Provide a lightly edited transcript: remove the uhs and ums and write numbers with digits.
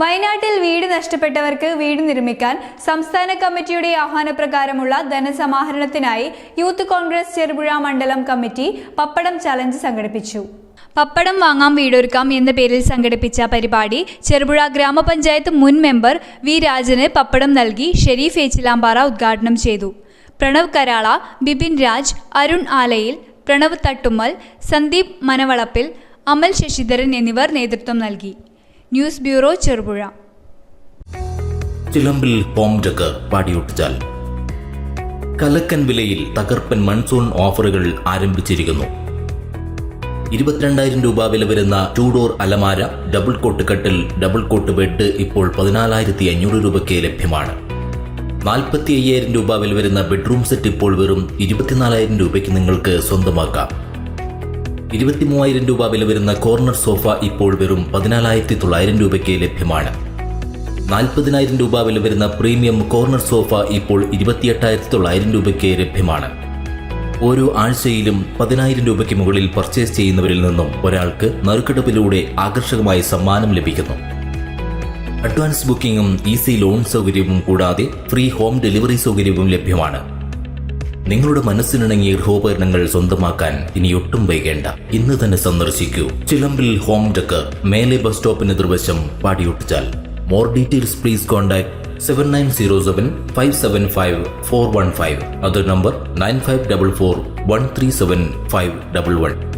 വയനാട്ടിൽ വീട് നഷ്ടപ്പെട്ടവർക്ക് വീട് നിർമ്മിക്കാൻ സംസ്ഥാന കമ്മിറ്റിയുടെ ആഹ്വാനപ്രകാരമുള്ള ധനസമാഹരണത്തിനായി യൂത്ത് കോൺഗ്രസ് ചെറുപുഴ മണ്ഡലം കമ്മിറ്റി പപ്പടം ചലഞ്ച് സംഘടിപ്പിച്ചു. പപ്പടം വാങ്ങാം വീടൊരുക്കാം എന്ന പേരിൽ സംഘടിപ്പിച്ച പരിപാടി ചെറുപുഴ ഗ്രാമപഞ്ചായത്ത് മുൻ മെമ്പർ വി രാജന് പപ്പടം നൽകി ഷെരീഫ് ഏച്ചിലാമ്പാറ ഉദ്ഘാടനം ചെയ്തു. പ്രണവ് കരാള, ബിപിൻ രാജ്, അരുൺ ആലയിൽ, പ്രണവ് തട്ടുമ്മൽ, സന്ദീപ് മനവളപ്പിൽ, അമൽ ശശിധരൻ എന്നിവർ നേതൃത്വം നൽകി. News bureau Cherupuzha. Chilambil home decor Padiyottuchal കലക്കൻ വിലയിൽ തകർപ്പൻ മൺസൂൺ ഓഫറുകൾ ആരംഭിച്ചിരിക്കുന്നു. 22,000 രൂപ വില വരുന്ന 2 ഡോർ അലമാര, ഡബിൾ കോട്ട് കട്ടിൽ, ഡബിൾ കോട്ട് ബെഡ് ഇപ്പോൾ 14,500 രൂപയ്ക്ക് ലഭ്യമാണ്. 45,000 രൂപ വില വരുന്ന ബെഡ്റൂം സെറ്റ് ഇപ്പോൾ വെറും 24,000 രൂപയ്ക്ക് നിങ്ങൾക്ക് സ്വന്തമാക്കാം. 23,000 രൂപ വില വരുന്ന കോർണർ സോഫ ഇപ്പോൾ വെറും 14,900 രൂപയ്ക്ക് ലഭ്യമാണ്. 40,000 രൂപ വില വരുന്ന പ്രീമിയം കോർണർ സോഫ ഇപ്പോൾ 28,900 രൂപയ്ക്ക് ലഭ്യമാണ്. ഓരോ ആഴ്ചയിലും 10,000 രൂപയ്ക്ക് മുകളിൽ പർച്ചേസ് ചെയ്യുന്നവരിൽ നിന്നും ഒരാൾക്ക് നറുക്കെടുപ്പിലൂടെ ആകർഷകമായ സമ്മാനം ലഭിക്കുന്നു. അഡ്വാൻസ് ബുക്കിംഗും ഈസി ലോൺ സൗകര്യവും കൂടാതെ ഫ്രീ ഹോം ഡെലിവറി സൗകര്യവും ലഭ്യമാണ്. നിങ്ങളുടെ മനസ്സിനിണങ്ങിയ ഗൃഹോപകരണങ്ങൾ സ്വന്തമാക്കാൻ ഇനി ഒട്ടും വൈകേണ്ട. ഇന്ന് തന്നെ സന്ദർശിക്കൂ ചിലമ്പിൽ ഹോം ഡെക്കർ, മേലെ ബസ് സ്റ്റോപ്പിന് എതിർവശം, Padiyottuchal. More details please contact 7907 575 415. Other number 9544 137 511.